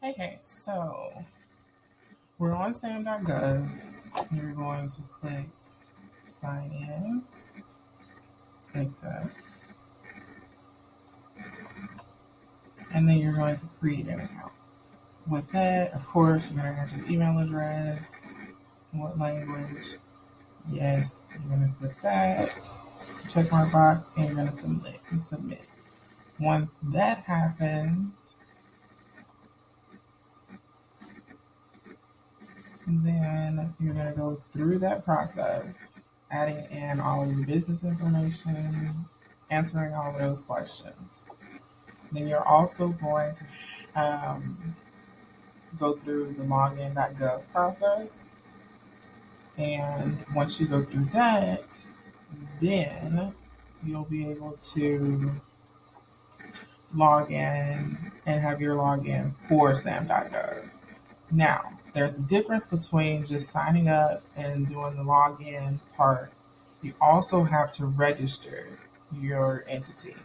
Okay, so we're on SAM.gov. You're going to click sign in, accept, and then you're going to create an account. With that, of course, you're going to have your email address, what language. Yes, you're going to click that, check mark box, and you're going to submit. Once that happens, then you're going to go through that process, adding in all of your business information, answering all of those questions. Then you're also going to go through the login.gov process. And once you go through that, then you'll be able to log in and have your login for SAM.gov. Now, there's a difference between just signing up and doing the login part. You also have to register your entity.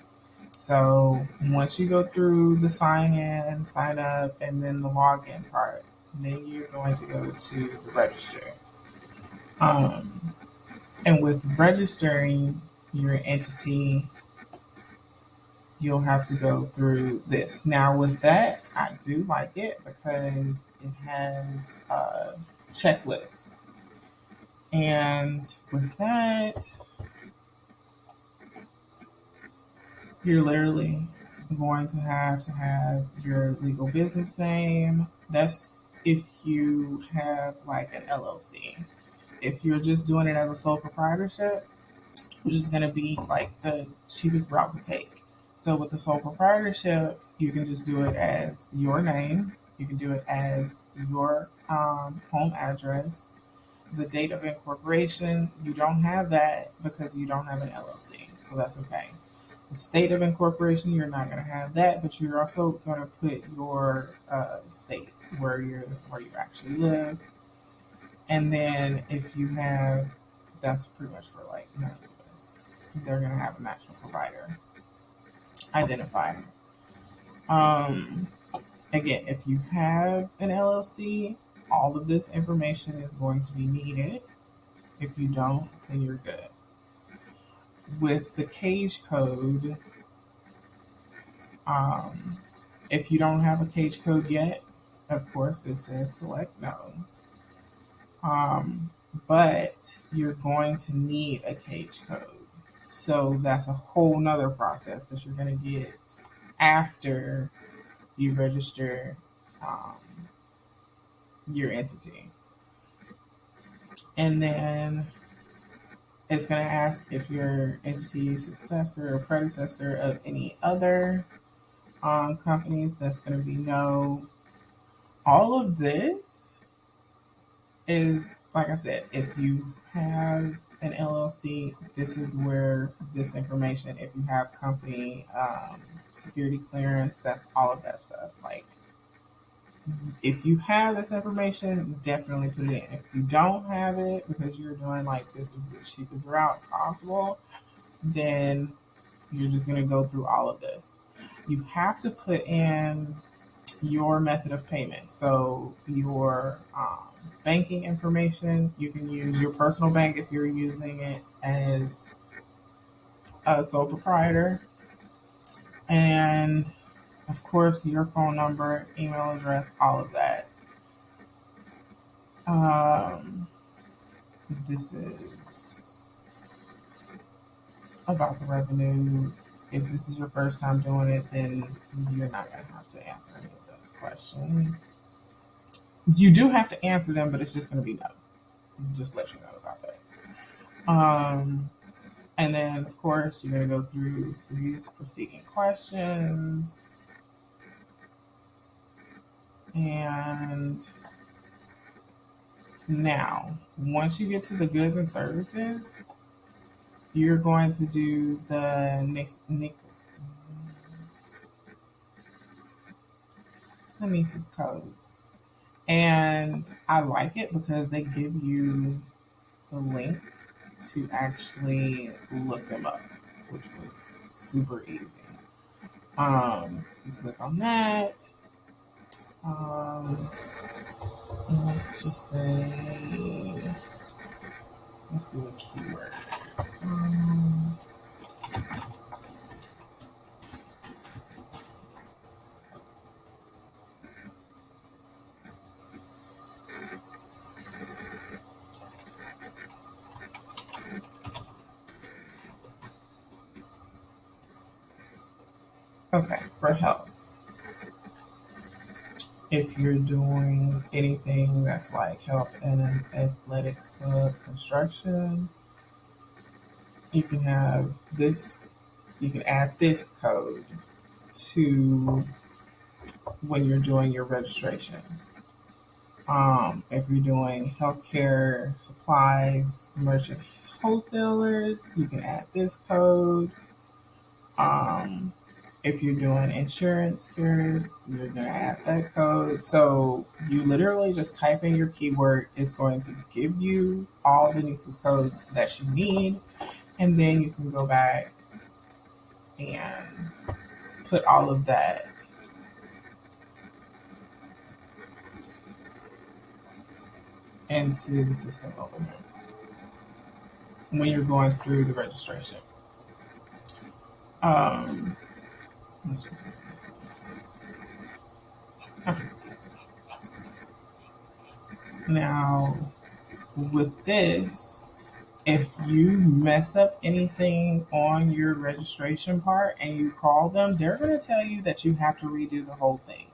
So once you go through the sign in, sign up, and then the login part, then you're going to go to the register. Um, and with registering your entity, you'll have to go through this. Now, with that, I do like it because it has a checklist. And with that, you're literally going to have your legal business name. That's if you have like an LLC. If you're just doing it as a sole proprietorship, which is going to be like the cheapest route to take. So with the sole proprietorship, you can just do it as your name. You can do it as your home address. The date of incorporation, you don't have that because you don't have an LLC. So that's okay. The state of incorporation, you're not going to have that, but you're also going to put your state where you actually live. And then if you have, that's pretty much for like non-US. They're going to have a national provider identifier. Um, Again, if you have an LLC, all of this information is going to be needed. If you don't, then you're good. With the cage code, um, if you don't have a cage code yet, of course, it says select no. Um, but you're going to need a cage code. So that's a whole nother process that you're going to get after you register um, your entity. And then it's going to ask if your entity is successor or predecessor of any other companies. That's going to be no. All of this is, like I said, if you have an LLC, this is where this information, if you have company security clearance, that's all of that stuff. Like, if you have this information, definitely put it in. If you don't have it because you're doing like this is the cheapest route possible, then you're just going to go through all of this. You have to put in your method of payment. So your banking information, you can use your personal bank if you're using it as a sole proprietor. And of course, your phone number, email address, all of that. Um, this is about the revenue. If this is your first time doing it, then you're not going to have to answer any of those questions. You do have to answer them, but it's just going to be no. Just let you know about that. Um, and then, of course, you're going to go through these preceding questions. And now, once you get to the goods and services, you're going to do the NICS codes. And I like it because they give you the link to actually look them up, which was super easy. You click on that. Um, let's just say, let's do a keyword. Um, okay, for help. If you're doing anything that's like help in an athletics club construction, you can have this, you can add this code to when you're doing your registration. If you're doing healthcare supplies, merchant wholesalers, you can add this code. Um, if you're doing insurance carriers, you're going to add that code. So you literally just type in your keyword. It's going to give you all Denise's codes that you need. And then you can go back and put all of that into the system over here when you're going through the registration. Um, let's just make this one. Now, with this, if you mess up anything on your registration part and you call them, they're going to tell you that you have to redo the whole thing.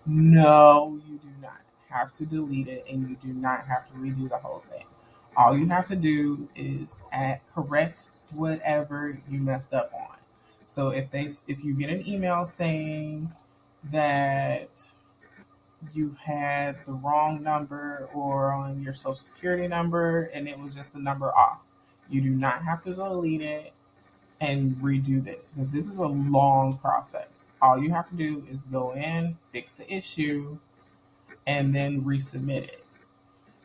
No, you do not have to delete it and you do not have to redo the whole thing. All you have to do is correct whatever you messed up on. So if you get an email saying that you had the wrong number or on your social security number and it was just the number off, you do not have to delete it and redo this because this is a long process. All you have to do is go in, fix the issue, and then resubmit it.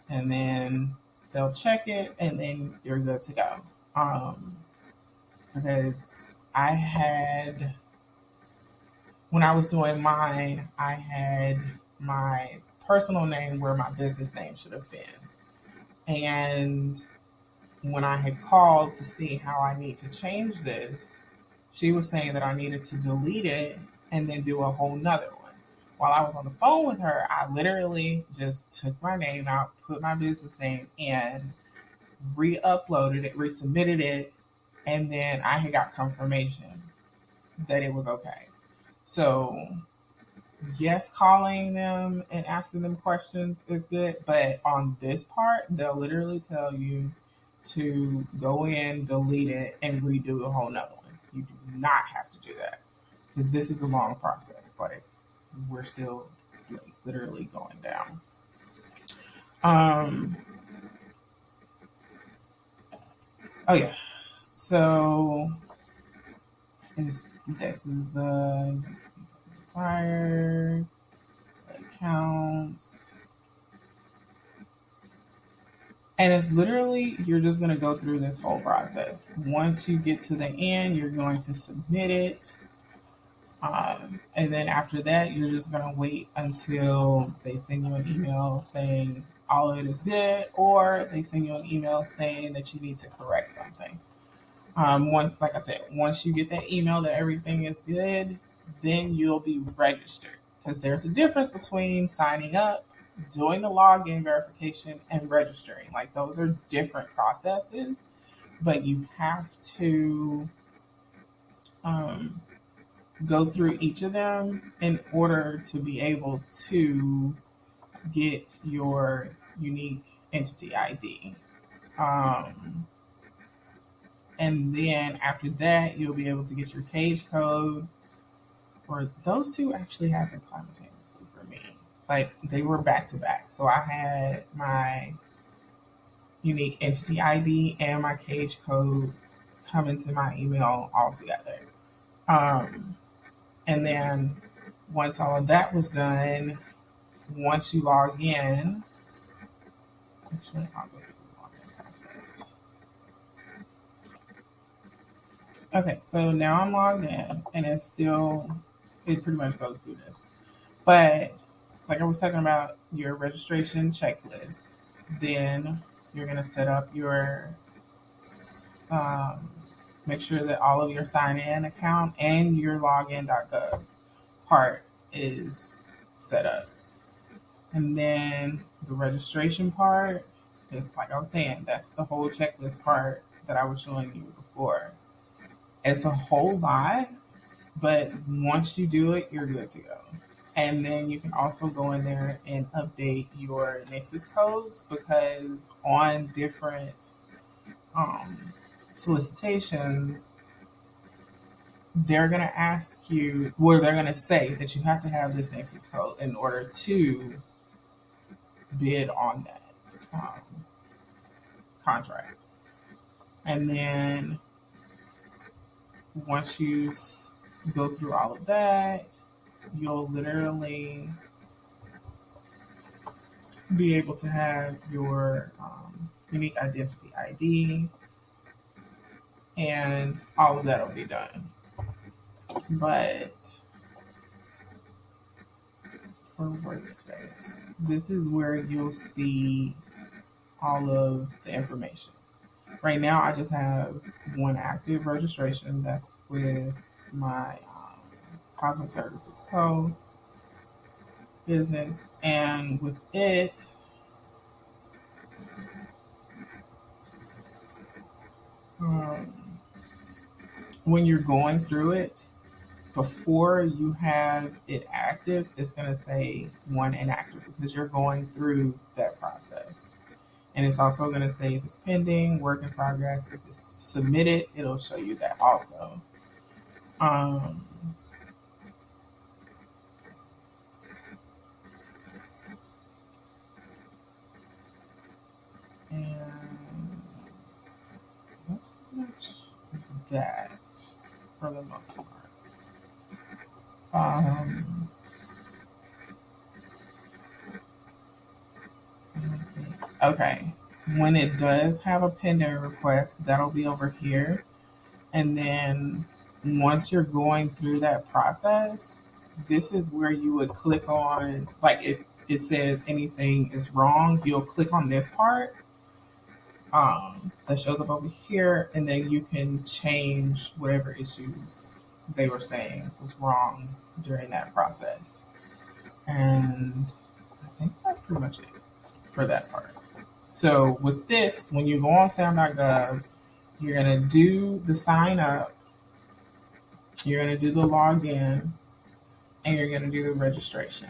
And then they'll check it and then you're good to go. Because when I was doing mine, I had my personal name where my business name should have been. And when I had called to see how I need to change this, she was saying that I needed to delete it and then do a whole nother one. While I was on the phone with her, I literally just took my name out, put my business name in, re-uploaded it, resubmitted it, and then I had got confirmation that it was okay. So yes, calling them and asking them questions is good, but on this part, they'll literally tell you to go in, delete it, and redo a whole nother one. You do not have to do that because this is a long process. Like we're still like literally going down. Um. Oh yeah. So this is the fire accounts. And it's literally, you're just going to go through this whole process. Once you get to the end, you're going to submit it. And then after that, you're just going to wait until they send you an email saying all of it is good, or they send you an email saying that you need to correct something. Like I said, once you get that email that everything is good, then you'll be registered because there's a difference between signing up, doing the login verification, and registering. Like those are different processes, but you have to um, go through each of them in order to be able to get your unique entity ID. Um, and then after that, you'll be able to get your cage code. Or those two actually happened simultaneously for me. Like they were back to back. So I had my unique entity ID and my cage code come into my email all together. Um, and then once all of that was done, once you log in, actually, I'll go through the login process. Okay, so now I'm logged in, and it pretty much goes through this. But like I was talking about, your registration checklist. Then you're going to set up your, um, make sure that all of your sign in account and your login.gov part is set up. And then the registration part is, like I was saying, that's the whole checklist part that I was showing you before. It's a whole lot, but once you do it, you're good to go. And then you can also go in there and update your Nexus codes, because on different um, solicitations, they're going to ask you, well, they're going to say that you have to have this Nexus code in order to bid on that contract. And then once you go through all of that, you'll literally be able to have your unique identity ID, and all of that will be done. But for Workspace, this is where you'll see all of the information. Right now, I just have one active registration that's with my Cosmic Services Co. business, and with it, um, when you're going through it, before you have it active, it's going to say one inactive because you're going through that process. And it's also going to say if it's pending, work in progress. If it's submitted, it'll show you that also. Um, and that's pretty much that for the most part. Um, okay. When it does have a pending request, that'll be over here. And then once you're going through that process, this is where you would click on, like if it says anything is wrong, you'll click on this part that shows up over here, and then you can change whatever issues they were saying was wrong during that process. And I think that's pretty much it for that part. So with this, when you go on SAM.gov, you're going to do the sign up, you're going to do the login, and you're going to do the registration.